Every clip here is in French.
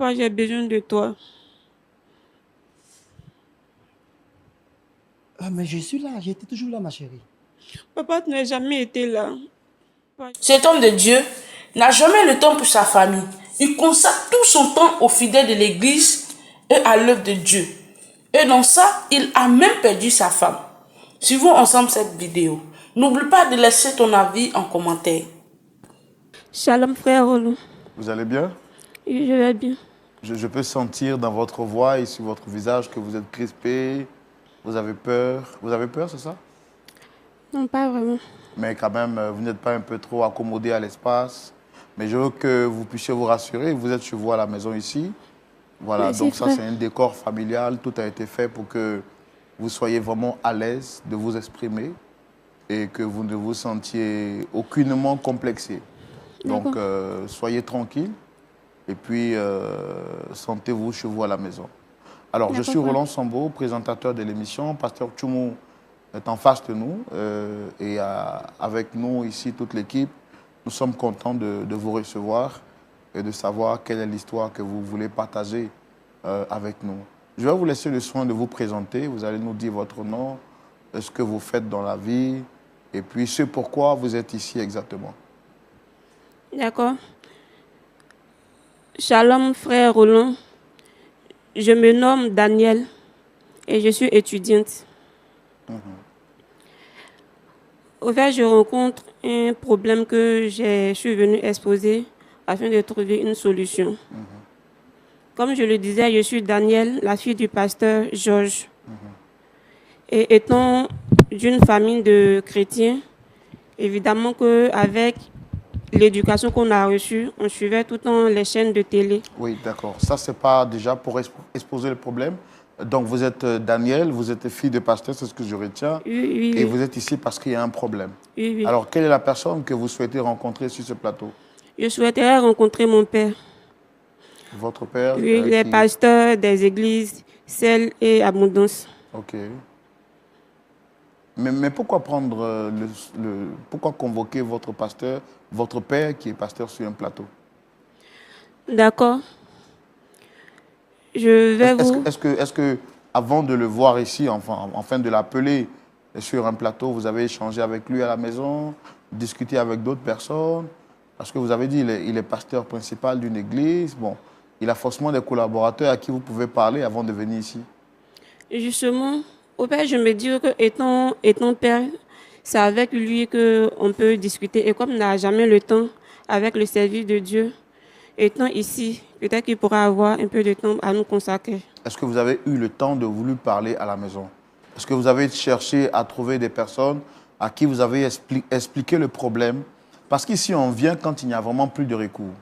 Papa, j'ai besoin de toi. Ah, mais je suis là, j'étais toujours là, ma chérie. Papa, tu n'as jamais été là. Papa, Cet homme de Dieu n'a jamais le temps pour sa famille. Il consacre tout son temps aux fidèles de l'église et à l'œuvre de Dieu. Et dans ça, il a même perdu sa femme. Suivons ensemble cette vidéo. N'oublie pas de laisser ton avis en commentaire. Shalom, frère Roland. Vous allez bien? Oui, je vais bien. Je peux sentir dans votre voix et sur votre visage que vous êtes crispé, vous avez peur. Vous avez peur, c'est ça? Non, pas vraiment. Mais quand même, vous n'êtes pas un peu trop accommodé à l'espace. Mais je veux que vous puissiez vous rassurer. Vous êtes chez vous à la maison ici. Voilà, Merci, donc ça, frère. c'est un décor familial. Tout a été fait pour que vous soyez vraiment à l'aise de vous exprimer et que vous ne vous sentiez aucunement complexé. Donc, D'accord. soyez tranquille et puis sentez-vous chez vous à la maison. Alors, je D'accord, suis frère. Roland Sambo, présentateur de l'émission. Pasteur Tchoumou est en face de nous et avec nous ici, toute l'équipe, nous sommes contents de vous recevoir et de savoir quelle est l'histoire que vous voulez partager avec nous. Je vais vous laisser le soin de vous présenter. Vous allez nous dire votre nom, ce que vous faites dans la vie et puis ce pourquoi vous êtes ici exactement. D'accord. Shalom, frère Roland. Je me nomme Daniel et je suis étudiante. Au fait, je rencontre un problème que je suis venue exposer afin de trouver une solution. Comme je le disais, je suis Daniel, la fille du pasteur Georges. Et étant d'une famille de chrétiens, évidemment qu'avec l'éducation qu'on a reçue, on suivait tout le temps les chaînes de télé. Oui, d'accord. Ça, c'est pas déjà pour exposer le problème. Donc, vous êtes Daniel, vous êtes fille de pasteur, c'est ce que je retiens. Oui, oui, Et oui. vous êtes ici parce qu'il y a un problème. Oui, oui. Alors, quelle est la personne que vous souhaitez rencontrer sur ce plateau? Je souhaiterais rencontrer mon père. Votre père Oui, les pasteurs des églises, Celle et Abondance. Ok. Mais pourquoi prendre pourquoi convoquer votre pasteur, votre père qui est pasteur sur un plateau? D'accord. Je vais vous... Est-ce que avant de le voir ici, enfin de l'appeler sur un plateau, vous avez échangé avec lui à la maison, discuté avec d'autres personnes? Parce que vous avez dit il est pasteur principal d'une église. Bon, il a forcément des collaborateurs à qui vous pouvez parler avant de venir ici. Justement, au père, je me dis que étant père, c'est avec lui qu'on peut discuter. Et comme on n'a jamais le temps avec le service de Dieu, étant ici, peut-être qu'il pourra avoir un peu de temps à nous consacrer. Est-ce que vous avez eu le temps de vouloir parler à la maison? Est-ce que vous avez cherché à trouver des personnes à qui vous avez expliqué le problème? Parce qu'ici, on vient quand il n'y a vraiment plus de recours.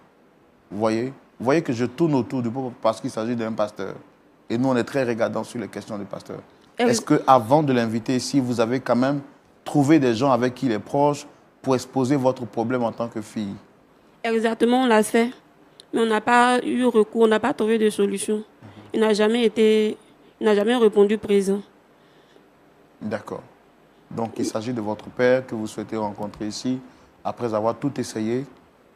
Vous voyez? Vous voyez que je tourne autour du pot parce qu'il s'agit d'un pasteur. Et nous, on est très regardants sur les questions des pasteurs. Est-ce qu'avant de l'inviter ici, vous avez quand même trouvé des gens avec qui il est proche pour exposer votre problème en tant que fille? Exactement, on l'a fait. Mais on n'a pas eu recours, on n'a pas trouvé de solution. Il n'a jamais répondu présent. D'accord. Donc, il s'agit de votre père que vous souhaitez rencontrer ici. Après avoir tout essayé,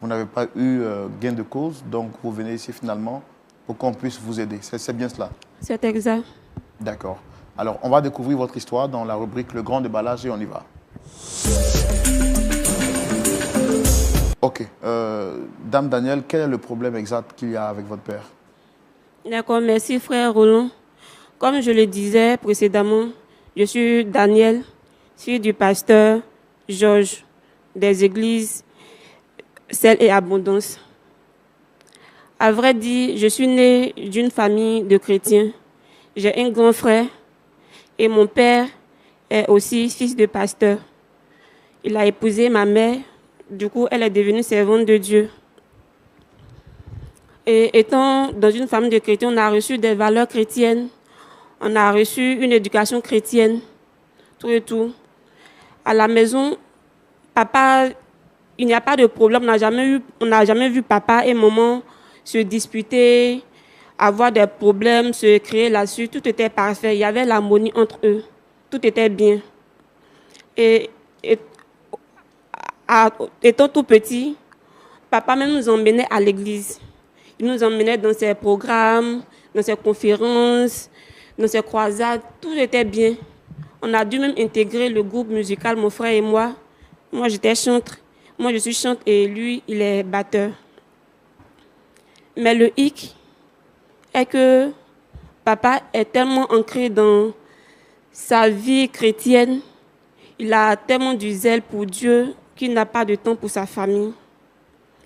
vous n'avez pas eu gain de cause. Donc, vous venez ici finalement pour qu'on puisse vous aider. C'est bien cela? C'est exact. D'accord. Alors, on va découvrir votre histoire dans la rubrique Le Grand Déballage et on y va. Ok. Dame Daniel, quel est le problème exact qu'il y a avec votre père? D'accord, merci frère Roland. Comme je le disais précédemment, je suis Daniel, fille du pasteur Georges des églises Celle et Abondance. À vrai dire, je suis née d'une famille de chrétiens. J'ai un grand frère et mon père est aussi fils de pasteur. Il a épousé ma mère, du coup elle est devenue servante de Dieu. Et étant dans une famille de chrétiens, on a reçu des valeurs chrétiennes, on a reçu une éducation chrétienne, tout et tout. À la maison, papa, il n'y a pas de problème, on n'a jamais vu papa et maman se disputer, avoir des problèmes, se créer là-dessus. Tout était parfait, il y avait l'harmonie entre eux, tout était bien. Et étant tout petit, papa même nous emmenait à l'église. Il nous emmenait dans ses programmes, dans ses conférences, dans ses croisades. Tout était bien. On a dû même intégrer le groupe musical, mon frère et moi. Moi, j'étais chantre. Moi, je suis chante et lui, il est batteur. Mais le hic est que papa est tellement ancré dans sa vie chrétienne. Il a tellement du zèle pour Dieu qu'il n'a pas de temps pour sa famille.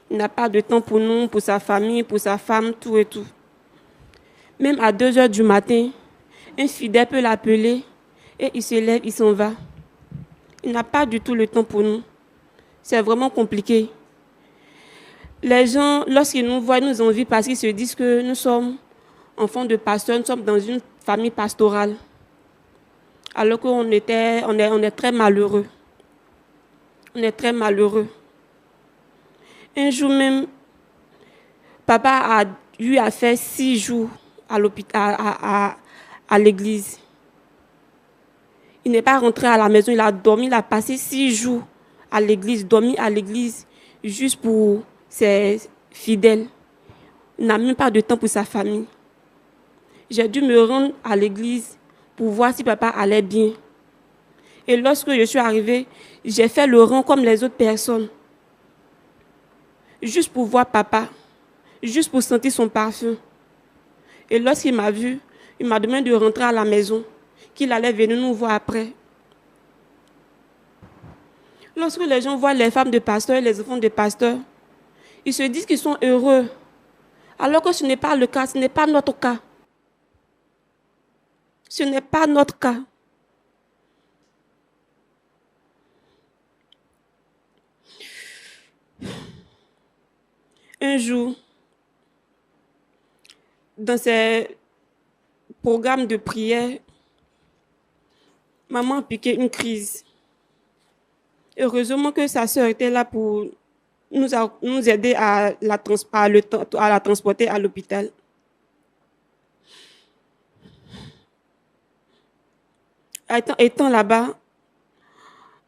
Il n'a pas de temps pour nous, pour sa famille, pour sa femme, tout et tout. Même à 2 heures du matin, un fidèle peut l'appeler et il se lève, il s'en va. Il n'a pas du tout le temps pour nous. C'est vraiment compliqué. Les gens, lorsqu'ils nous voient, ils nous envient parce qu'ils se disent que nous sommes enfants de pasteurs, nous sommes dans une famille pastorale. Alors qu'on est très malheureux. On est très malheureux. Un jour même, papa a fait 6 jours à l'hôpital, à l'église. Il n'est pas rentré à la maison, il a dormi, il a passé 6 jours à l'église, dormi à l'église, juste pour ses fidèles. Il n'a même pas de temps pour sa famille. J'ai dû me rendre à l'église pour voir si papa allait bien. Et lorsque je suis arrivée, j'ai fait le rang comme les autres personnes. Juste pour voir papa, juste pour sentir son parfum. Et lorsqu'il m'a vu, il m'a demandé de rentrer à la maison, qu'il allait venir nous voir après. Lorsque les gens voient les femmes de pasteurs et les enfants de pasteurs, ils se disent qu'ils sont heureux. Alors que ce n'est pas le cas, ce n'est pas notre cas. Ce n'est pas notre cas. Un jour, dans ces programmes de prière, maman a piqué une crise. Heureusement que sa sœur était là pour nous aider à la transporter à l'hôpital. Étant là-bas,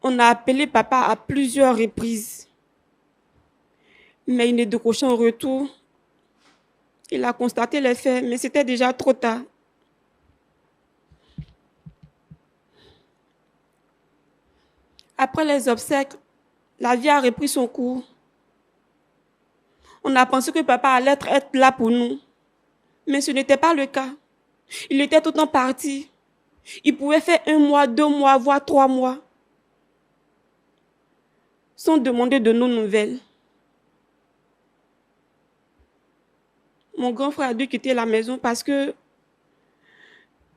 on a appelé papa à plusieurs reprises. Mais il ne décrochait en retour. Il a constaté les faits, mais c'était déjà trop tard. Après les obsèques, la vie a repris son cours. On a pensé que papa allait être là pour nous. Mais ce n'était pas le cas. Il était tout le temps parti. Il pouvait faire 1 mois, 2 mois, voire 3 mois. Sans demander de nos nouvelles. Mon grand frère a dû quitter la maison parce que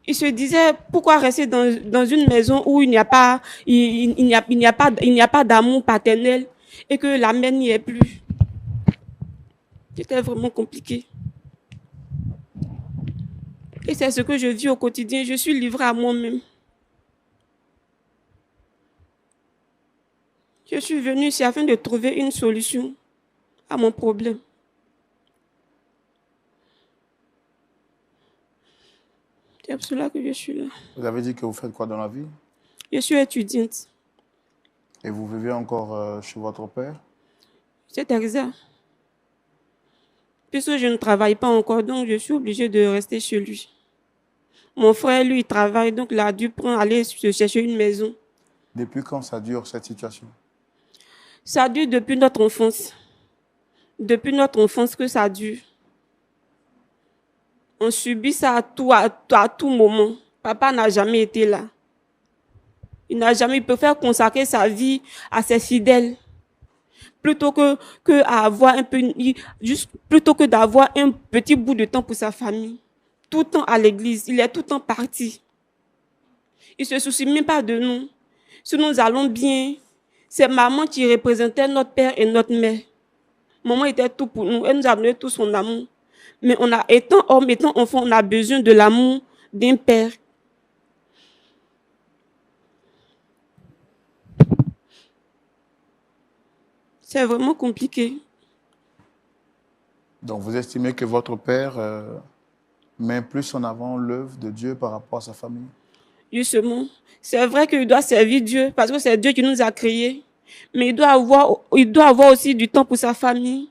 il se disait pourquoi rester dans une maison où il n'y a pas d'amour paternel et que la mère n'y est plus. C'était vraiment compliqué. Et c'est ce que je vis au quotidien. Je suis livrée à moi-même. Je suis venue ici afin de trouver une solution à mon problème. C'est pour cela que je suis là. Vous avez dit que vous faites quoi dans la vie? Je suis étudiante. Et vous vivez encore chez votre père? C'est exact. Puisque je ne travaille pas encore, donc je suis obligée de rester chez lui. Mon frère, lui, il travaille, donc il a dû aller se chercher une maison. Depuis quand ça dure, cette situation? Ça dure depuis notre enfance. Depuis notre enfance que ça dure. On subit ça à tout moment. Papa n'a jamais été là. Il préfère consacrer sa vie à ses fidèles. Plutôt que d'avoir un petit bout de temps pour sa famille. Tout le temps à l'église. Il est tout le temps parti. Il ne se soucie même pas de nous. Si nous allons bien, c'est maman qui représentait notre père et notre mère. Maman était tout pour nous. Elle nous a donné tout son amour. Mais étant homme, étant enfant, on a besoin de l'amour d'un père. C'est vraiment compliqué. Donc vous estimez que votre père met plus en avant l'œuvre de Dieu par rapport à sa famille? Justement, c'est vrai qu'il doit servir Dieu parce que c'est Dieu qui nous a créés. Mais il doit avoir aussi du temps pour sa famille.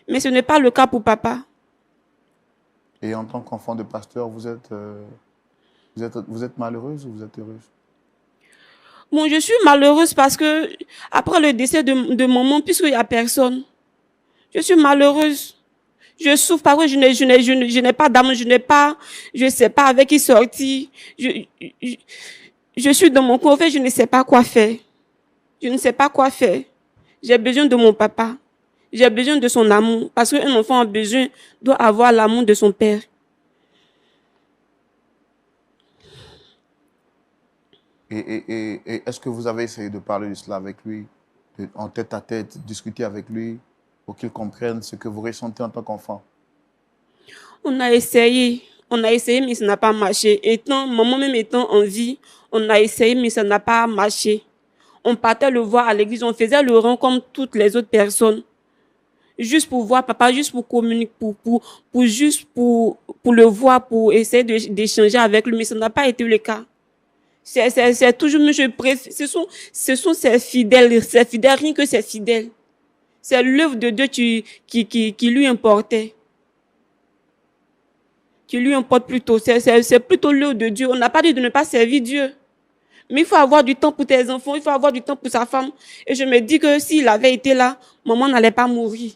Mais ce n'est pas le cas pour papa. Et en tant qu'enfant de pasteur, vous êtes malheureuse ou vous êtes heureuse? Bon, je suis malheureuse parce que après le décès de maman, puisqu'il n'y a personne, je suis malheureuse. Je souffre parce que je n'ai pas d'amour, je ne sais pas avec qui sortir. Je suis dans mon coin, en fait, je ne sais pas quoi faire. Je ne sais pas quoi faire. J'ai besoin de mon papa. J'ai besoin de son amour. Parce qu'un enfant a besoin, doit avoir l'amour de son père. Et est-ce que vous avez essayé de parler de cela avec lui, en tête à tête, discuter avec lui, pour qu'il comprenne ce que vous ressentez en tant qu'enfant? On a essayé, mais ça n'a pas marché. Maman même étant en vie, on a essayé, mais ça n'a pas marché. On partait le voir à l'église, on faisait le rang comme toutes les autres personnes. Juste pour voir papa, juste pour communiquer, pour le voir, pour essayer d'échanger avec lui, mais ça n'a pas été le cas. C'est toujours, ce sont ces fidèles, rien que ces fidèles. C'est l'œuvre de Dieu qui lui importait. Qui lui importe plutôt. C'est plutôt l'œuvre de Dieu. On n'a pas dit de ne pas servir Dieu. Mais il faut avoir du temps pour tes enfants, il faut avoir du temps pour sa femme. Et je me dis que s'il avait été là, maman n'allait pas mourir.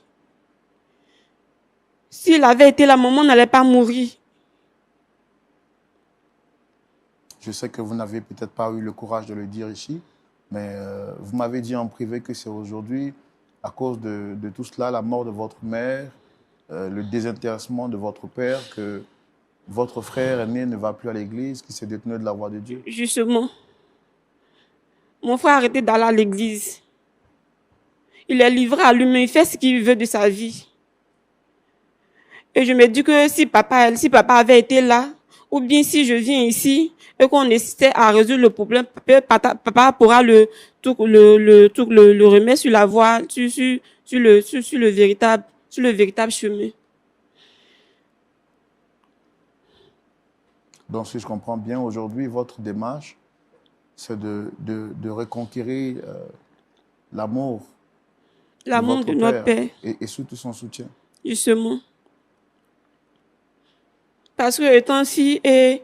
S'il avait été là, maman n'allait pas mourir. Je sais que vous n'avez peut-être pas eu le courage de le dire ici, mais vous m'avez dit en privé que c'est aujourd'hui, à cause de tout cela, la mort de votre mère, le désintéressement de votre père, que votre frère aîné ne va plus à l'église, qui s'est détourné de la voie de Dieu. Justement. Mon frère a arrêté d'aller à l'église. Il est livré à lui-même, il fait ce qu'il veut de sa vie. Et je me dis que si papa avait été là, ou bien si je viens ici et qu'on essaie à résoudre le problème, papa pourra le remettre sur la voie, sur le véritable chemin. Donc, si je comprends bien, aujourd'hui, votre démarche, c'est de reconquérir l'amour de notre père. Et surtout son soutien. Justement. Parce que étant fille et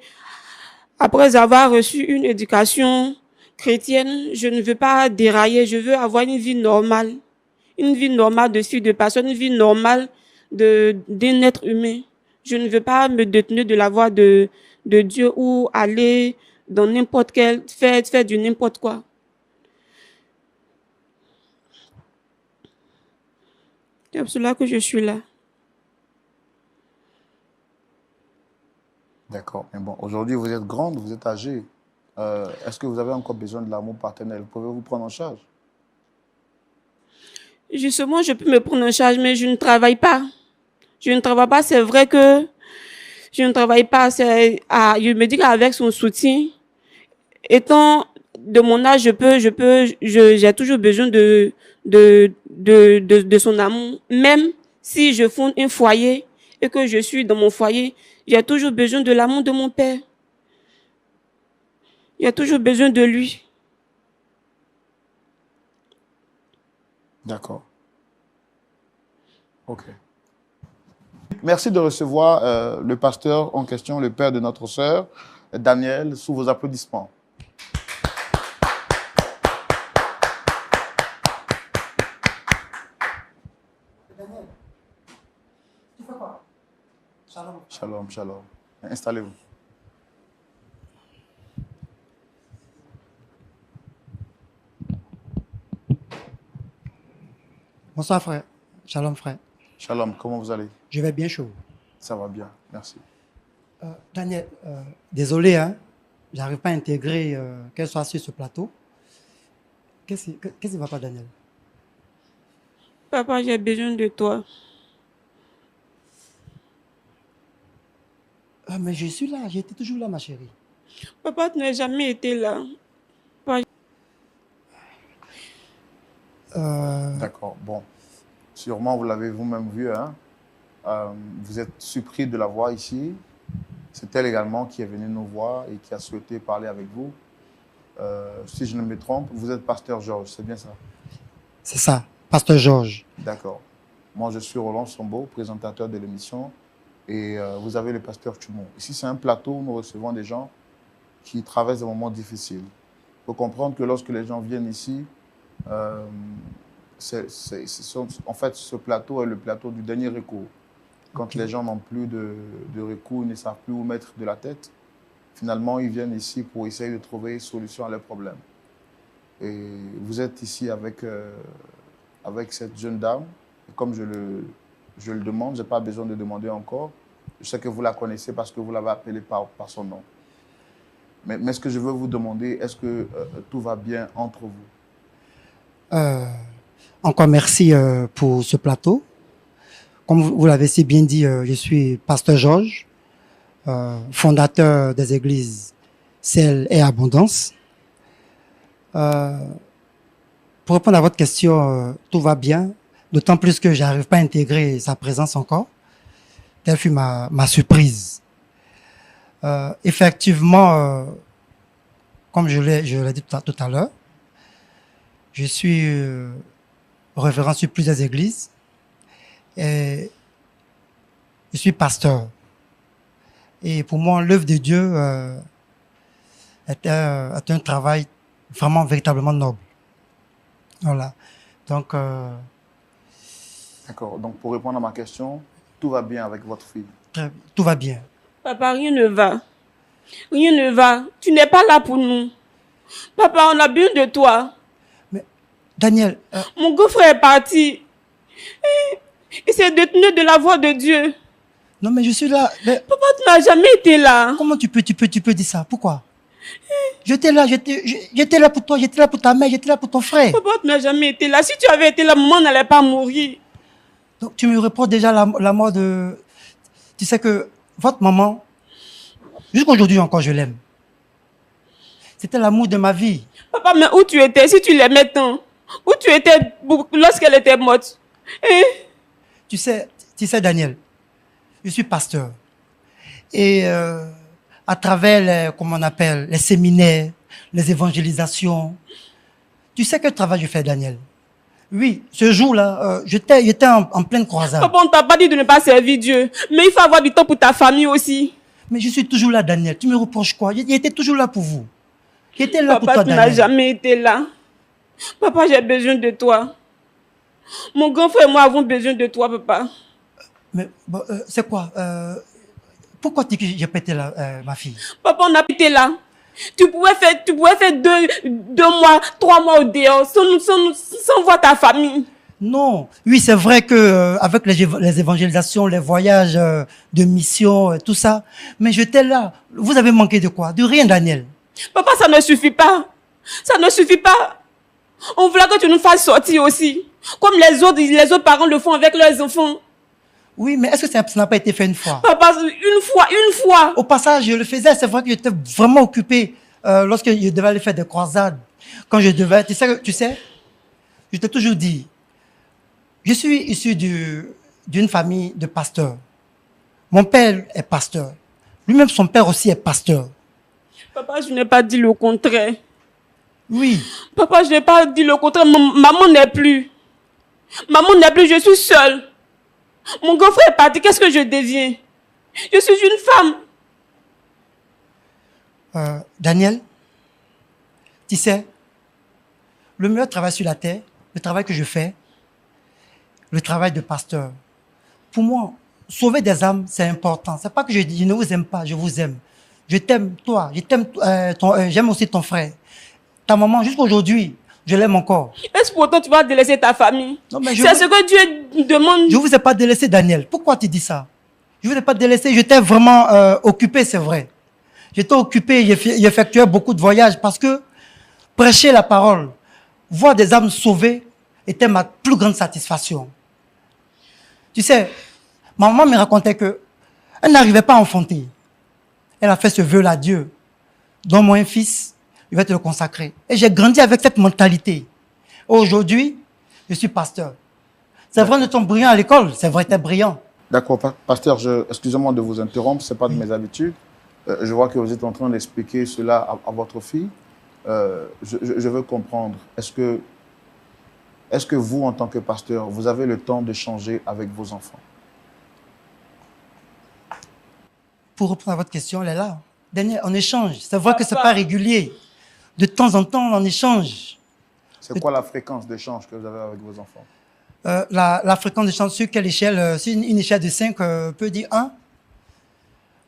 après avoir reçu une éducation chrétienne, je ne veux pas dérailler, je veux avoir une vie normale. Une vie normale de fille de personne, une vie normale d'un être humain. Je ne veux pas me détenir de la voie de Dieu ou aller dans n'importe quel, faire du n'importe quoi. C'est pour cela que je suis là. D'accord. Mais bon, aujourd'hui, vous êtes grande, vous êtes âgée. Est-ce que vous avez encore besoin de l'amour paternel? Pouvez-vous prendre en charge? Justement, je peux me prendre en charge, mais je ne travaille pas. Je ne travaille pas, c'est vrai que je ne travaille pas. Je me dis qu'avec son soutien, étant de mon âge, j'ai toujours besoin de son amour. Même si je fonde un foyer et que je suis dans mon foyer, j'ai toujours besoin de l'amour de mon père. J'ai toujours besoin de lui. D'accord. OK. Merci de recevoir le pasteur en question, le père de notre sœur, Daniel, sous vos applaudissements. Daniel, tu fais quoi? Shalom. Shalom, shalom. Installez-vous. Bonsoir frère. Shalom frère. Shalom, comment vous allez? Je vais bien chaud. Ça va bien, merci. Daniel, désolé, hein, j'arrive pas à intégrer qu'elle soit sur ce plateau. Qu'est-ce qui va pas, Daniel? Papa, j'ai besoin de toi. Mais je suis là, j'étais toujours là, ma chérie. Papa, tu n'as jamais été là. D'accord, bon. Sûrement, vous l'avez vous-même vu, hein. Vous êtes surpris de la voir ici. C'est elle également qui est venue nous voir et qui a souhaité parler avec vous. Si je ne me trompe, vous êtes pasteur Georges, c'est bien ça? C'est ça, pasteur Georges. D'accord. Moi, je suis Roland Sombo, présentateur de l'émission. Et vous avez le pasteur Tumon. Ici, c'est un plateau où nous recevons des gens qui traversent des moments difficiles. Il faut comprendre que lorsque les gens viennent ici, en fait, ce plateau est le plateau du dernier recours. Quand les gens n'ont plus de recours, ils ne savent plus où mettre de la tête, finalement, ils viennent ici pour essayer de trouver une solution à leurs problèmes. Et vous êtes ici avec cette jeune dame. Et comme je le demande, je n'ai pas besoin de demander encore. Je sais que vous la connaissez parce que vous l'avez appelée par son nom. Mais ce que je veux vous demander, est-ce que tout va bien entre vous? Encore merci pour ce plateau. Comme vous l'avez si bien dit, je suis pasteur Georges, fondateur des églises Ciel et Abondance. Pour répondre à votre question, tout va bien, d'autant plus que je n'arrive pas à intégrer sa présence encore. Telle fut ma surprise. Effectivement, comme je l'ai dit tout à l'heure, je suis référent sur plusieurs églises et je suis pasteur. Et pour moi, l'œuvre de Dieu est un travail vraiment véritablement noble. Voilà. Donc, d'accord. Donc, pour répondre à ma question, tout va bien avec votre fille? Tout va bien. Papa, rien ne va. Rien ne va. Tu n'es pas là pour nous. Papa, on a besoin de toi. Mais, Daniel... Mon grand frère est parti. Il s'est détourné de la voix de Dieu. Non, mais je suis là. Mais... Papa, tu n'as jamais été là. Comment tu peux dire ça? Pourquoi? J'étais là pour toi, j'étais là pour ta mère, j'étais là pour ton frère. Papa, tu n'as jamais été là. Si tu avais été là, maman n'allait pas mourir. Donc tu me reportes déjà la mort de... Tu sais que votre maman, jusqu'aujourd'hui encore, je l'aime. C'était l'amour de ma vie. Papa, mais où tu étais si tu l'aimais tant? Où tu étais lorsqu'elle était morte? Tu sais, Daniel, je suis pasteur. Et à travers les séminaires, les évangélisations, tu sais quel travail je fais, Daniel? Oui, ce jour-là, j'étais en pleine croisade. Papa, on ne t'a pas dit de ne pas servir Dieu. Mais il faut avoir du temps pour ta famille aussi. Mais je suis toujours là, Daniel. Tu me reproches quoi? J'étais toujours là pour vous. J'étais là pour toi, Daniel. Papa, tu n'as jamais été là. Papa, j'ai besoin de toi. Mon grand frère et moi avons besoin de toi, papa. Mais c'est quoi? Pourquoi tu dis que j'ai pas été là, ma fille? Papa, on n'a pas été là. Tu pouvais faire 2 mois, 3 mois au dehors sans voir ta famille. Non. Oui, c'est vrai que avec les évangélisations, les voyages de mission, tout ça. Mais j'étais là. Vous avez manqué de quoi? De rien, Daniel. Papa, ça ne suffit pas. Ça ne suffit pas. On voulait que tu nous fasses sortir aussi. Comme les autres parents le font avec leurs enfants. Oui, mais est-ce que ça n'a pas été fait une fois? Papa, une fois. Au passage, je le faisais. C'est vrai que j'étais vraiment occupé lorsque je devais aller faire des croisades. Quand je devais... Tu sais, je t'ai toujours dit, je suis issu d'une famille de pasteurs. Mon père est pasteur. Lui-même, son père aussi est pasteur. Papa, je n'ai pas dit le contraire. Oui. Papa, je n'ai pas dit le contraire. Maman n'est plus. Je suis seule. Mon grand frère est parti, qu'est-ce que je deviens? Je suis une femme. Daniel, tu sais, le meilleur travail sur la terre, le travail que je fais, le travail de pasteur, pour moi, sauver des âmes, c'est important. C'est pas que je dis, je ne vous aime pas, je vous aime. Je t'aime, toi, j'aime aussi ton frère. Ta maman, jusqu'aujourd'hui, je l'aime encore. Est-ce pourtant tu vas délaisser ta famille? C'est ce que Dieu demande. Je ne vous ai pas délaissé, Daniel. Pourquoi tu dis ça? Je ne vous ai pas délaissé. J'étais vraiment occupé, c'est vrai. J'étais occupé, j'effectuais beaucoup de voyages parce que prêcher la parole, voir des âmes sauvées, était ma plus grande satisfaction. Tu sais, ma maman me racontait que elle n'arrivait pas à enfanter. Elle a fait ce vœu-là à Dieu. Donne-moi un fils, je vais te le consacrer. Et j'ai grandi avec cette mentalité. Aujourd'hui, je suis pasteur. C'est vrai, nous sommes brillants à l'école. C'est vrai, tu es brillant. D'accord, pasteur, excusez-moi de vous interrompre, ce n'est pas de mes habitudes. Je vois que vous êtes en train d'expliquer cela à votre fille. Je veux comprendre. Est-ce Est-ce que vous, en tant que pasteur, vous avez le temps d'échanger avec vos enfants? Pour répondre à votre question, elle est là. Daniel, on échange. C'est vrai que ce n'est pas régulier. De temps en temps, on échange. C'est quoi la fréquence d'échange que vous avez avec vos enfants? La fréquence d'échange, sur quelle échelle? Sur une échelle de 5, peut dire 1.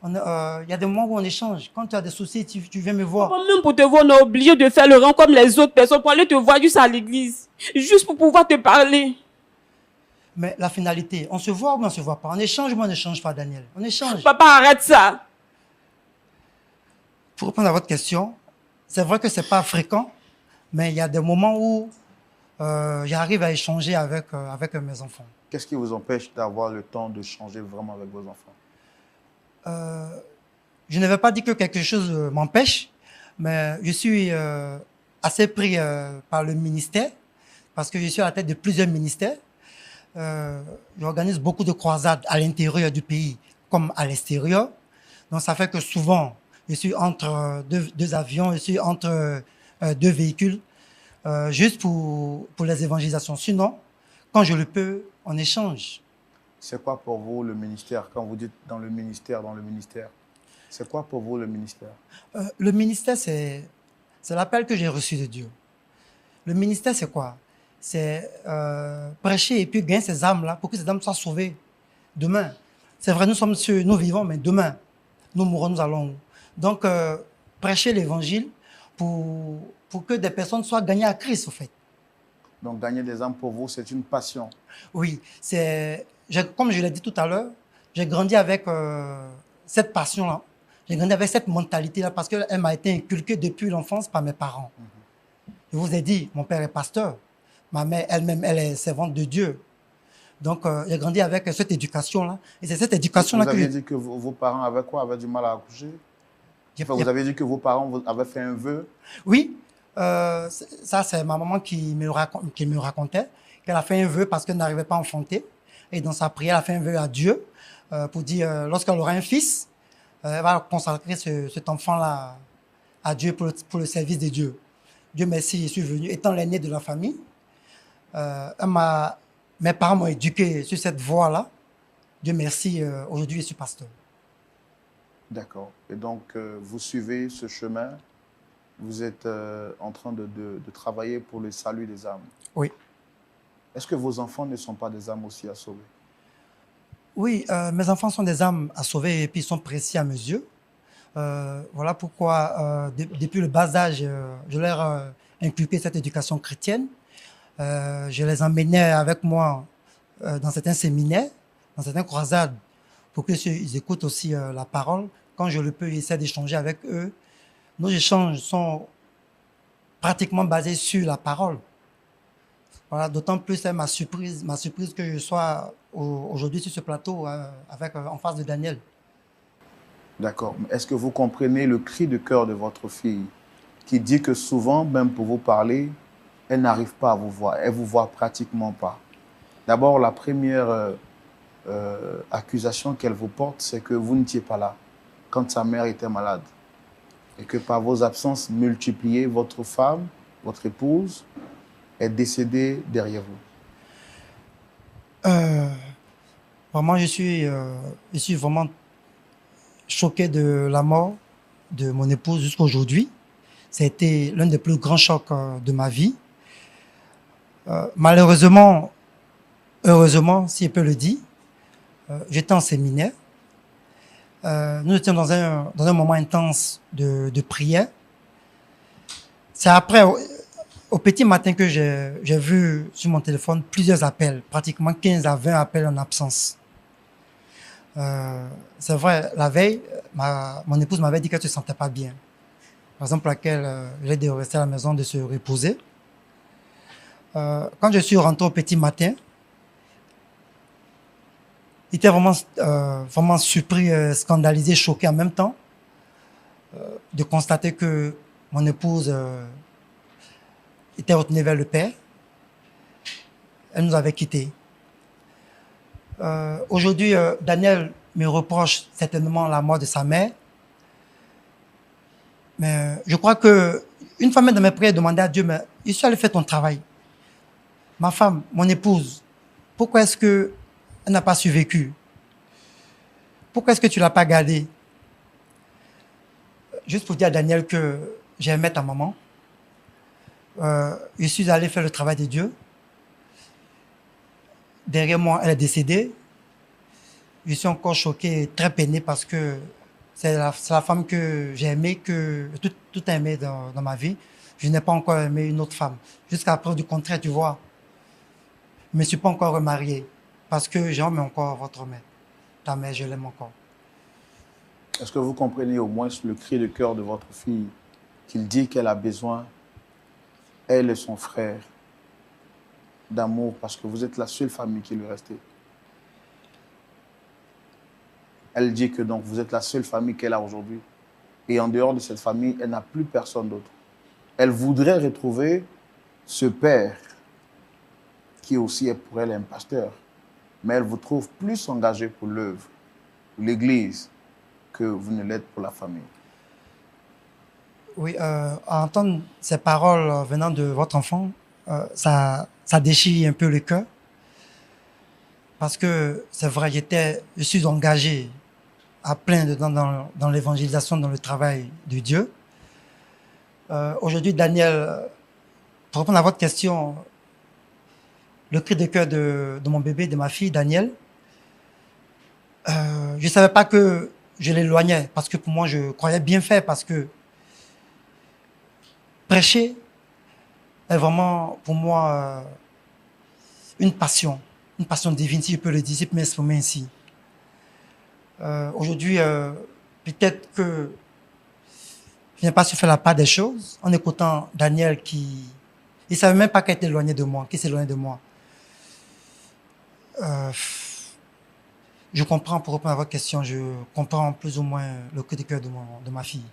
Il y a des moments où on échange. Quand tu as des soucis, tu viens me voir. Même pour te voir, on est obligé de faire le rang comme les autres personnes pour aller te voir juste à l'église. Juste pour pouvoir te parler. Mais la finalité, on se voit ou on ne se voit pas? On échange ou on n'échange pas, Daniel? On échange. Papa, arrête ça. Pour répondre à votre question, c'est vrai que ce n'est pas fréquent, mais il y a des moments où j'arrive à échanger avec mes enfants. Qu'est-ce qui vous empêche d'avoir le temps de changer vraiment avec vos enfants? Je ne vais pas dire que quelque chose m'empêche, mais je suis assez pris par le ministère, parce que je suis à la tête de plusieurs ministères. J'organise beaucoup de croisades à l'intérieur du pays comme à l'extérieur. Donc ça fait que souvent, je suis entre deux avions, je suis entre deux véhicules, juste pour les évangélisations. Sinon, quand je le peux, on échange. C'est quoi pour vous le ministère? Quand vous dites dans le ministère, c'est quoi pour vous le ministère? Le ministère, c'est l'appel que j'ai reçu de Dieu. Le ministère, c'est quoi? C'est prêcher et puis gagner ces âmes-là pour que ces âmes soient sauvées demain. C'est vrai, nous vivons, mais demain, nous mourrons, nous allons. Donc, prêcher l'évangile pour que des personnes soient gagnées à Christ, au fait. Donc, gagner des âmes pour vous, c'est une passion. Oui, comme je l'ai dit tout à l'heure, j'ai grandi avec cette passion-là. J'ai grandi avec cette mentalité-là parce qu'elle m'a été inculquée depuis l'enfance par mes parents. Je vous ai dit, mon père est pasteur. Ma mère, elle-même, elle est servante de Dieu. Donc, j'ai grandi avec cette éducation-là. Et c'est cette éducation-là que... Vous aviez dit que vos parents avaient quoi? Avaient du mal à accoucher? Vous aviez dit que vos parents avaient fait un vœu? Oui. Ça, c'est ma maman qui me racontait qu'elle a fait un vœu parce qu'elle n'arrivait pas à enfanter. Et dans sa prière, elle a fait un vœu à Dieu pour dire, lorsqu'elle aura un fils, elle va consacrer cet enfant-là à Dieu pour le service de Dieu. Dieu merci, je suis venu, étant l'aîné de la famille. Mes parents m'ont éduqué sur cette voie-là. Dieu merci, aujourd'hui, je suis pasteur. D'accord. Et donc, vous suivez ce chemin. Vous êtes en train de travailler pour le salut des âmes. Oui. Est-ce que vos enfants ne sont pas des âmes aussi à sauver? Oui, mes enfants sont des âmes à sauver et puis ils sont précieux à mes yeux. Voilà pourquoi, depuis le bas âge, je leur ai inculqué cette éducation chrétienne. Je les emmenais avec moi dans certains séminaires, dans certaines croisades, pour qu'ils écoutent aussi la parole. Quand je le peux, j'essaie d'échanger avec eux. Nos échanges sont pratiquement basés sur la parole. Voilà, d'autant plus c'est ma surprise que je sois aujourd'hui sur ce plateau en face de Daniel. D'accord. Est-ce que vous comprenez le cri de cœur de votre fille qui dit que souvent, même pour vous parler, elle n'arrive pas à vous voir. Elle ne vous voit pratiquement pas. D'abord, la première accusation qu'elle vous porte, c'est que vous n'étiez pas là quand sa mère était malade. Et que par vos absences multipliées, votre femme, votre épouse, est décédée derrière vous. Vraiment, je suis vraiment choqué de la mort de mon épouse jusqu'à aujourd'hui. Ça a été l'un des plus grands chocs de ma vie. Malheureusement, heureusement, si je peux le dire, j'étais en séminaire. Nous étions dans un moment intense de prière. C'est après, au petit matin, que j'ai vu sur mon téléphone plusieurs appels, pratiquement 15 à 20 appels en absence. C'est vrai, la veille, mon épouse m'avait dit qu'elle ne se sentait pas bien. Raison pour laquelle j'ai dû rester à la maison de se reposer. Quand je suis rentré au petit matin, j'étais vraiment surpris, scandalisé, choqué en même temps de constater que mon épouse était retournée vers le Père. Elle nous avait quittés. Aujourd'hui, Daniel me reproche certainement la mort de sa mère. Mais je crois que une fois même dans mes prières, demandé à Dieu, mais je suis allé faire ton travail. ma femme, mon épouse, pourquoi est-ce qu'elle n'a pas survécu? Pourquoi est-ce que tu ne l'as pas gardée? Juste pour dire à Daniel que j'aimais ta maman. Je suis allé faire le travail de Dieu. Derrière moi, elle est décédée. Je suis encore choqué et très peiné parce que c'est la femme que j'ai aimée, que tout aimé dans ma vie. Je n'ai pas encore aimé une autre femme. Jusqu'à preuve du contraire, tu vois. Je ne me suis pas encore remarié parce que j'aime encore votre mère. Ta mère, je l'aime encore. Est-ce que vous comprenez au moins le cri de cœur de votre fille qu'il dit qu'elle a besoin, elle et son frère, d'amour parce que vous êtes la seule famille qui lui restait? Elle dit que donc vous êtes la seule famille qu'elle a aujourd'hui. Et en dehors de cette famille, elle n'a plus personne d'autre. Elle voudrait retrouver ce père qui aussi est pour elle un pasteur. Mais elle vous trouve plus engagé pour l'œuvre, pour l'Église, que vous ne l'êtes pour la famille. Oui, à entendre ces paroles venant de votre enfant, ça déchire un peu le cœur. Parce que c'est vrai, je suis engagé à plein dedans dans l'évangélisation, dans le travail de Dieu. Aujourd'hui, Daniel, pour répondre à votre question, le cri de cœur de mon bébé, de ma fille, Daniel, je ne savais pas que je l'éloignais, parce que pour moi, je croyais bien faire, parce que prêcher est vraiment, pour moi, une passion divine, si je peux le dire, si je peux m'exprimer ainsi. Aujourd'hui, peut-être que je n'ai pas su faire la part des choses en écoutant Daniel qui... Il ne savait même pas qu'elle était éloignée de moi, qu'il s'éloignait de moi. Je comprends, pour répondre à votre question, je comprends plus ou moins le cri de cœur de ma fille.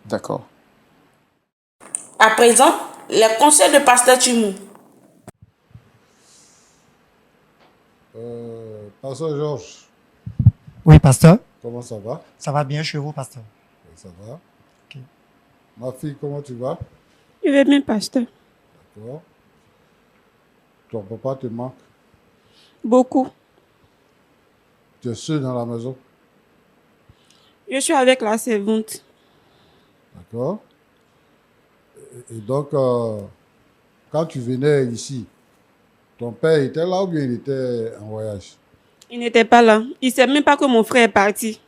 D'accord. À présent, les conseils de Pasteur Timou. Pasteur Georges, Oui, pasteur. comment ça va? Ça va bien chez vous, pasteur? Ça va. Ok. Ma fille, comment tu vas? Je vais bien, pasteur. D'accord. Ton papa te manque. Beaucoup. Tu es seul dans la maison. Je suis avec la servante. D'accord. Et donc, quand tu venais ici, ton père était là ou bien il était en voyage? Il n'était pas là. Il ne sait même pas que mon frère est parti.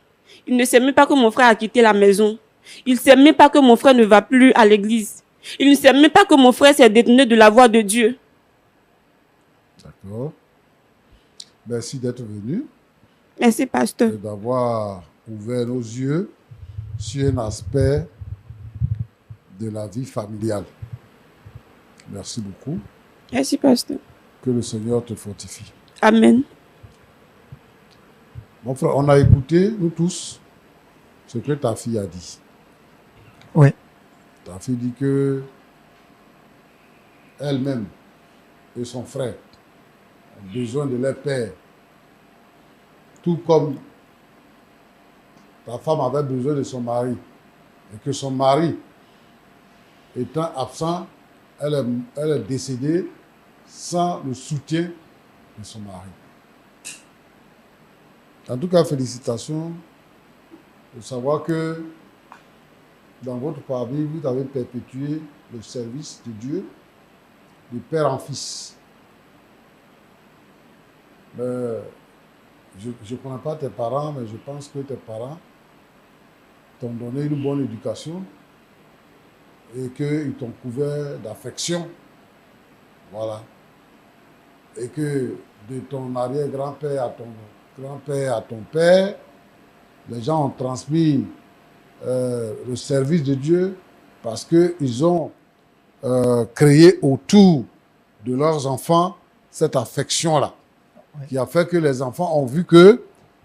Il ne sait même pas que mon frère a quitté la maison. Il ne sait même pas que mon frère ne va plus à l'église. Il ne sait même pas que mon frère s'est détourné de la voie de Dieu. D'accord. Merci d'être venu Merci, pasteur. et d'avoir ouvert nos yeux sur un aspect de la vie familiale. Merci beaucoup. Merci, pasteur. Que le Seigneur te fortifie. Amen. Mon frère, on a écouté, nous tous, ce que ta fille a dit. Oui. Ta fille dit que elle-même et son frère ont besoin de leur père. Tout comme ta femme avait besoin de son mari. Et que son mari, étant absent, elle est décédée sans le soutien de son mari. En tout cas, félicitations de savoir que dans votre famille, vous avez perpétué le service de Dieu de père en fils. Je ne connais pas tes parents, mais je pense que tes parents t'ont donné une bonne éducation et qu'ils t'ont couvert d'affection. Voilà. Et que de ton arrière-grand-père à ton grand-père à ton père, les gens ont transmis le service de Dieu parce qu'ils ont créé autour de leurs enfants cette affection-là, qui a fait que les enfants ont vu que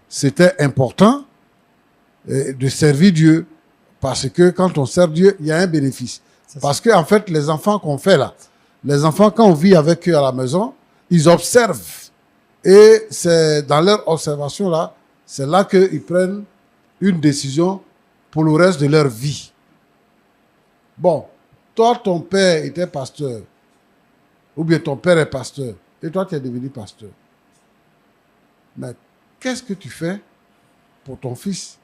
c'était important de servir Dieu, parce que quand on sert Dieu, il y a un bénéfice. Parce que en fait, les enfants qu'on fait là, les enfants, quand on vit avec eux à la maison, ils observent. Et c'est dans leur observation là, c'est là qu'ils prennent une décision pour le reste de leur vie. Bon, toi, ton père était pasteur. Ou bien ton père est pasteur. Et toi, tu es devenu pasteur. Mais qu'est-ce que tu fais pour ton fils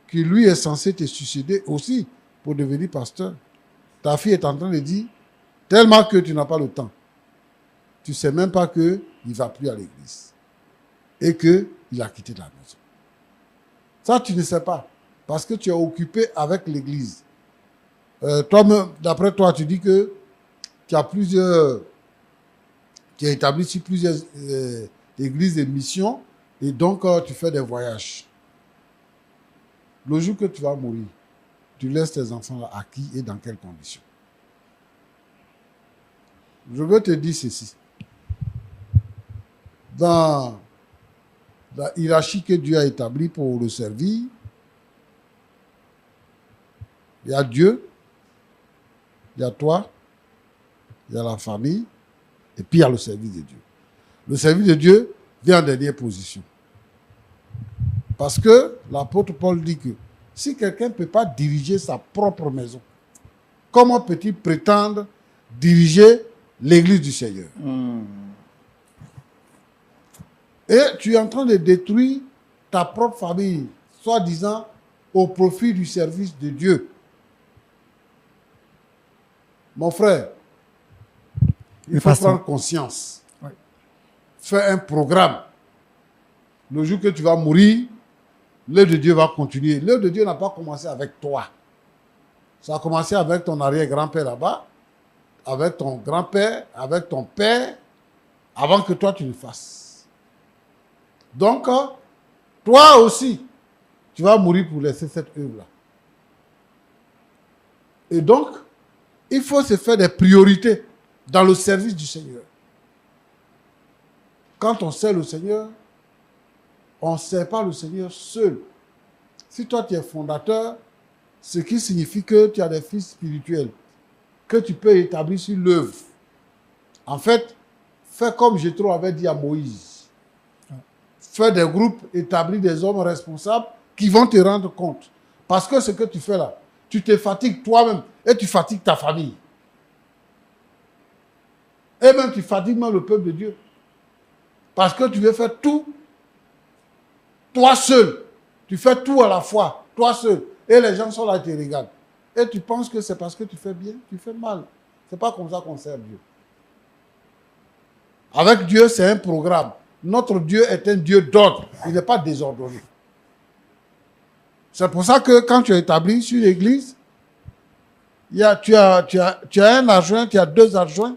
qui, lui, est censé te succéder aussi pour devenir pasteur? Ta fille est en train de dire, tellement que tu n'as pas le temps. Tu ne sais même pas qu'il ne va plus à l'église. Et qu'il a quitté la maison. Ça, tu ne sais pas. Parce que tu es occupé avec l'église. Toi-même, d'après toi, tu dis que tu as établi sur plusieurs églises et missions. Et donc, tu fais des voyages. Le jour que tu vas mourir, tu laisses tes enfants là à qui et dans quelles conditions? Je veux te dire ceci. Dans la hiérarchie que Dieu a établie pour le servir, il y a Dieu, il y a toi, il y a la famille, et puis il y a le service de Dieu. Le service de Dieu vient en dernière position. Parce que l'apôtre Paul dit que si quelqu'un ne peut pas diriger sa propre maison, comment peut-il prétendre diriger l'église du Seigneur? Et tu es en train de détruire ta propre famille, soi-disant au profit du service de Dieu. Mon frère, il faut prendre conscience. Oui. Fais un programme. Le jour que tu vas mourir, l'œuvre de Dieu va continuer. L'œuvre de Dieu n'a pas commencé avec toi. Ça a commencé avec ton arrière-grand-père là-bas, avec ton grand-père, avec ton père, avant que toi tu le fasses. Donc, toi aussi, tu vas mourir pour laisser cette œuvre-là. Et donc, il faut se faire des priorités dans le service du Seigneur. Quand on sert le Seigneur, on ne sert pas le Seigneur seul. Si toi tu es fondateur, ce qui signifie que tu as des fils spirituels, que tu peux établir sur l'œuvre. En fait, fais comme Jéthro avait dit à Moïse. Fais des groupes, établis des hommes responsables qui vont te rendre compte. Parce que ce que tu fais là, tu te fatigues toi-même et tu fatigues ta famille. Et même tu fatigues même le peuple de Dieu. Parce que tu veux faire tout toi seul. Tu fais tout à la fois, toi seul. Et les gens sont là et te regardent. Et tu penses que c'est parce que tu fais bien, tu fais mal. C'est pas comme ça qu'on sert Dieu. Avec Dieu, c'est un programme. Notre Dieu est un Dieu d'ordre. Il n'est pas désordonné. C'est pour ça que quand tu es établi sur l'église, tu as un adjoint, tu as deux adjoints.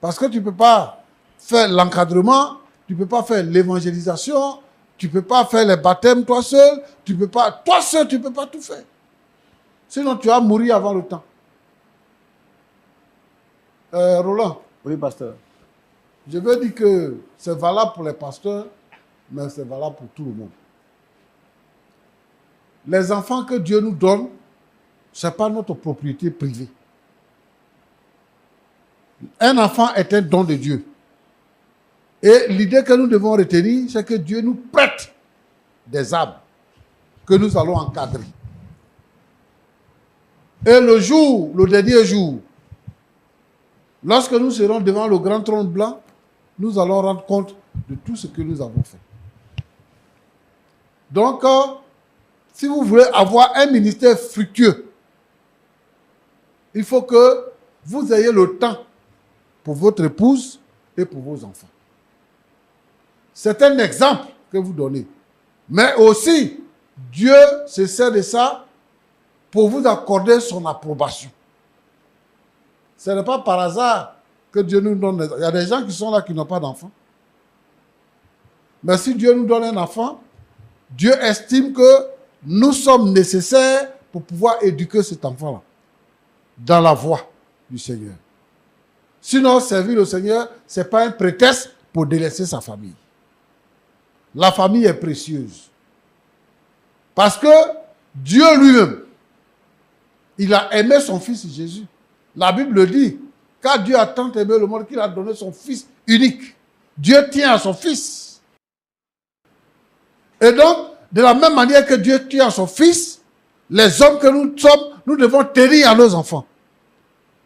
Parce que tu ne peux pas faire l'encadrement, tu ne peux pas faire l'évangélisation, tu ne peux pas faire les baptêmes toi seul, toi seul, tu ne peux pas tout faire. Sinon, tu vas mourir avant le temps. Roland. Oui, pasteur. Je veux dire que c'est valable pour les pasteurs, mais c'est valable pour tout le monde. Les enfants que Dieu nous donne, ce n'est pas notre propriété privée. Un enfant est un don de Dieu. Et l'idée que nous devons retenir, c'est que Dieu nous prête des âmes que nous allons encadrer. Et le jour, le dernier jour, lorsque nous serons devant le grand trône blanc, nous allons rendre compte de tout ce que nous avons fait. Donc, si vous voulez avoir un ministère fructueux, il faut que vous ayez le temps pour votre épouse et pour vos enfants. C'est un exemple que vous donnez. Mais aussi, Dieu se sert de ça pour vous accorder son approbation. Ce n'est pas par hasard que Dieu nous donne. Il y a des gens qui sont là qui n'ont pas d'enfants. Mais si Dieu nous donne un enfant, Dieu estime que nous sommes nécessaires pour pouvoir éduquer cet enfant-là dans la voie du Seigneur. Sinon, servir le Seigneur, ce n'est pas un prétexte pour délaisser sa famille. La famille est précieuse. Parce que Dieu lui-même, il a aimé son fils Jésus. La Bible dit, car Dieu a tant aimé le monde qu'il a donné son fils unique. Dieu tient à son fils. Et donc, de la même manière que Dieu tient à son fils, les hommes que nous sommes, nous devons tenir à nos enfants.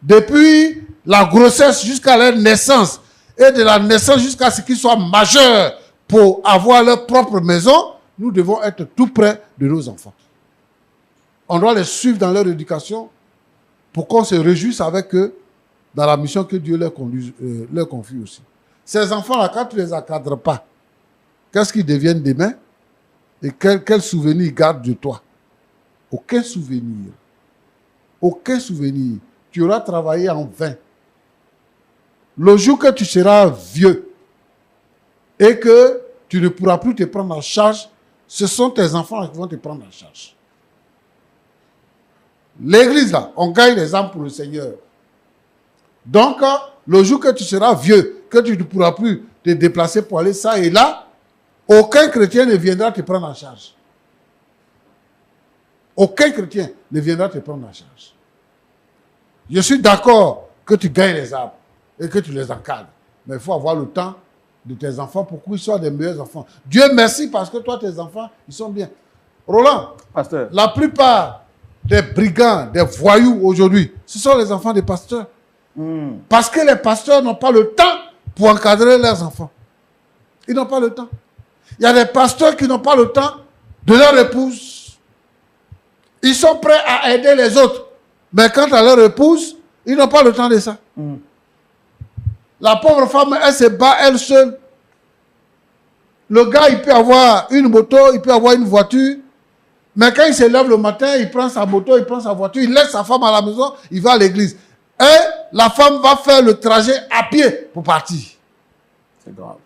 Depuis la grossesse jusqu'à leur naissance et de la naissance jusqu'à ce qu'ils soient majeurs pour avoir leur propre maison, nous devons être tout près de nos enfants. On doit les suivre dans leur éducation pour qu'on se réjouisse avec eux dans la mission que Dieu leur confie aussi. Ces enfants-là, quand tu ne les encadres pas, qu'est-ce qu'ils deviennent demain? Et quel souvenir ils gardent de toi? Aucun souvenir. Aucun souvenir. Tu auras travaillé en vain. Le jour que tu seras vieux et que tu ne pourras plus te prendre en charge, ce sont tes enfants qui vont te prendre en charge. L'église, là, on gagne les âmes pour le Seigneur. Donc, le jour que tu seras vieux, que tu ne pourras plus te déplacer pour aller ça et là, aucun chrétien ne viendra te prendre en charge. Aucun chrétien ne viendra te prendre en charge. Je suis d'accord que tu gagnes les âmes et que tu les encadres. Mais il faut avoir le temps de tes enfants pour qu'ils soient des meilleurs enfants. Dieu merci parce que toi, tes enfants, ils sont bien. Roland, Pasteur. la plupart des brigands, des voyous aujourd'hui, ce sont les enfants des pasteurs. Parce que les pasteurs n'ont pas le temps pour encadrer leurs enfants. Ils n'ont pas le temps. Il y a des pasteurs qui n'ont pas le temps de leur épouse. Ils sont prêts à aider les autres. Mais quant à leur épouse, ils n'ont pas le temps de ça. La pauvre femme, elle se bat elle seule. Le gars, il peut avoir une moto, il peut avoir une voiture. Mais quand il se lève le matin, il prend sa moto, il prend sa voiture, il laisse sa femme à la maison, il va à l'église. Et la femme va faire le trajet à pied pour partir. C'est grave.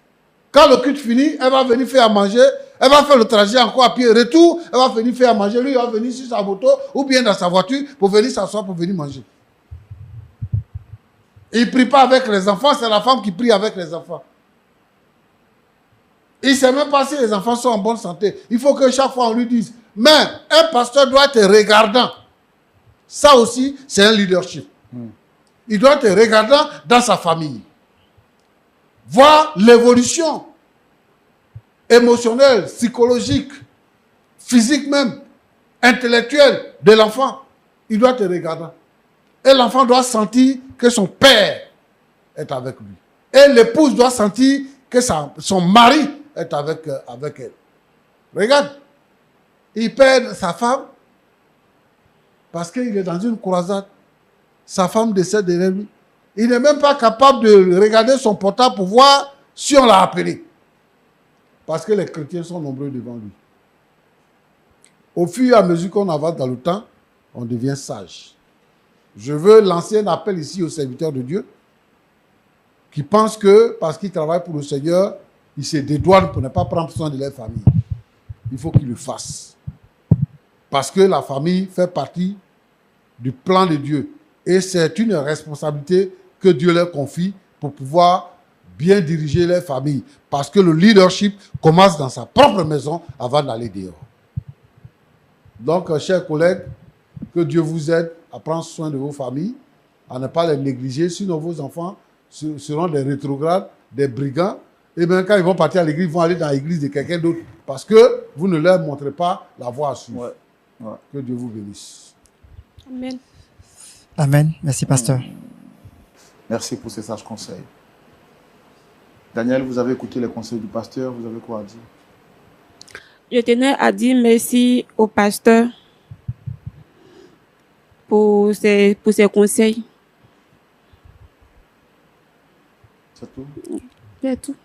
Quand le culte finit, elle va venir faire à manger, elle va faire le trajet encore à pied. Retour, elle va venir faire à manger. Lui, il va venir sur sa moto ou bien dans sa voiture pour venir s'asseoir, pour venir manger. Il ne prie pas avec les enfants, c'est la femme qui prie avec les enfants. Il ne sait même pas si les enfants sont en bonne santé. Il faut que chaque fois on lui dise, mais un pasteur doit être regardant. Ça aussi, c'est un leadership. Il doit être regardant dans sa famille. Voir l'évolution émotionnelle, psychologique, physique même, intellectuelle de l'enfant. Il doit être regardant. Et l'enfant doit sentir que son père est avec lui. Et l'épouse doit sentir que son mari est avec elle. Regarde, il perd sa femme parce qu'il est dans une croisade. Sa femme décède derrière lui. Il n'est même pas capable de regarder son portable pour voir si on l'a appelé. Parce que les chrétiens sont nombreux devant lui. Au fur et à mesure qu'on avance dans le temps, on devient sage. Je veux lancer un appel ici aux serviteurs de Dieu qui pensent que parce qu'ils travaillent pour le Seigneur, ils se dédouanent pour ne pas prendre soin de leur famille. Il faut qu'ils le fassent. Parce que la famille fait partie du plan de Dieu. Et c'est une responsabilité que Dieu leur confie pour pouvoir bien diriger leur famille. Parce que le leadership commence dans sa propre maison avant d'aller dehors. Donc, chers collègues, que Dieu vous aide à prendre soin de vos familles, à ne pas les négliger, sinon vos enfants seront des rétrogrades, des brigands, et bien quand ils vont partir à l'église, ils vont aller dans l'église de quelqu'un d'autre, parce que vous ne leur montrez pas la voie à suivre. Ouais. Que Dieu vous bénisse. Amen. Amen. Merci, pasteur. Merci pour ces sages conseils. Daniel, vous avez écouté les conseils du pasteur, vous avez quoi à dire? Je tenais à dire merci au pasteur pour ses conseils. C'est tout? C'est tout.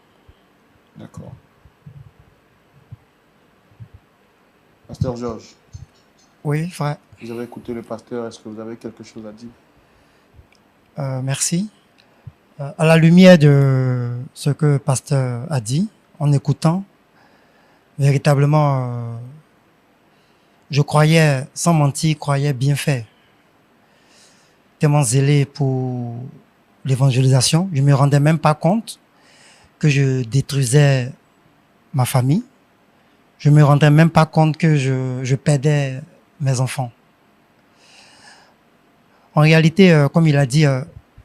D'accord. Pasteur Georges. Oui, frère. Vous avez écouté le pasteur, est-ce que vous avez quelque chose à dire? Merci. À la lumière de ce que le pasteur a dit, en écoutant, véritablement, je croyais, sans mentir, bien faire. Tellement zélé pour l'évangélisation, je ne me rendais même pas compte que je détruisais ma famille. Je ne me rendais même pas compte que je perdais mes enfants. En réalité, comme il a dit,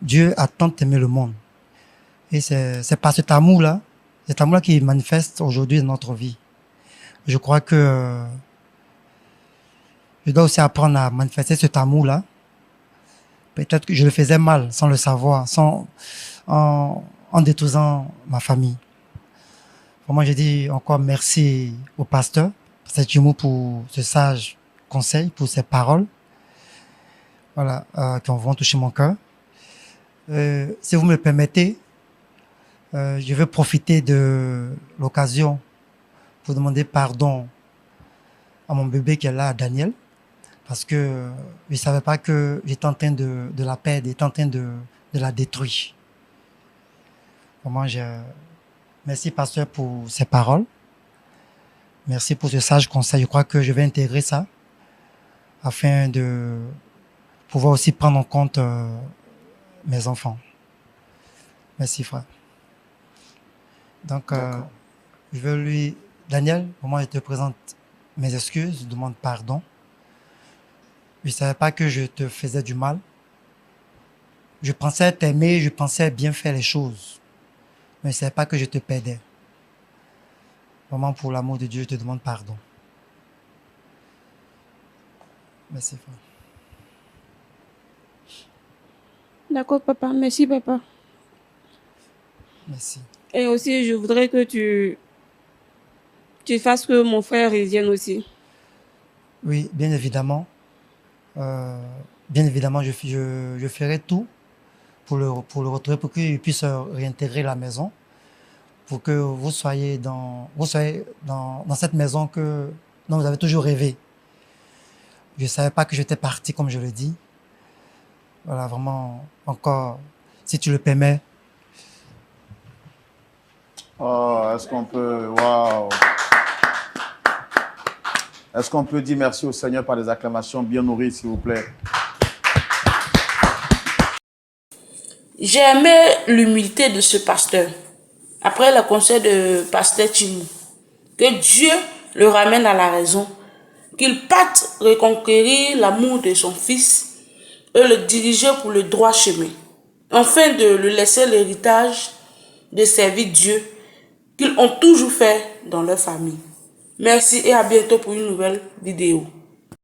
Dieu a tant aimé le monde. Et c'est par cet amour-là qui manifeste aujourd'hui dans notre vie. Je crois que je dois aussi apprendre à manifester cet amour-là peut-être que je le faisais mal sans le savoir, en détruisant ma famille. Vraiment, je dis encore merci au pasteur, pasteur Jimou, pour ce sage conseil, pour ses paroles, voilà, qui vont toucher mon cœur. Si vous me le permettez, je vais profiter de l'occasion pour demander pardon à mon bébé qui est là, à Daniel, parce que je ne savais pas que j'étais en train de la perdre, j'étais en train de la détruire. Vraiment, merci, pasteur, pour ces paroles. Merci pour ce sage conseil. Je crois que je vais intégrer ça afin de pouvoir aussi prendre en compte mes enfants. Merci, frère. Donc, je veux Daniel, moi, je te présente mes excuses, je demande pardon. Je ne savais pas que je te faisais du mal. Je pensais t'aimer, je pensais bien faire les choses. Mais je ne savais pas que je te perdais. Vraiment, pour l'amour de Dieu, je te demande pardon. Merci, frère. D'accord, papa. Merci, papa. Merci. Et aussi, je voudrais que tu fasses que mon frère revienne aussi. Oui, bien évidemment. Bien évidemment, je ferai tout pour le retrouver, pour qu'il puisse réintégrer la maison, pour que vous soyez dans cette maison dont vous avez toujours rêvé. Je ne savais pas que j'étais parti, comme je le dis. Voilà, vraiment, encore, si tu le permets. Oh, est-ce qu'on peut... Waouh! Est-ce qu'on peut dire merci au Seigneur par des acclamations bien nourries, s'il vous plaît? J'ai aimé l'humilité de ce pasteur. Après le conseil de pasteur Timou, que Dieu le ramène à la raison, qu'il parte reconquérir l'amour de son fils et le diriger pour le droit chemin, afin de le laisser l'héritage de servir Dieu qu'ils ont toujours fait dans leur famille. Merci et à bientôt pour une nouvelle vidéo.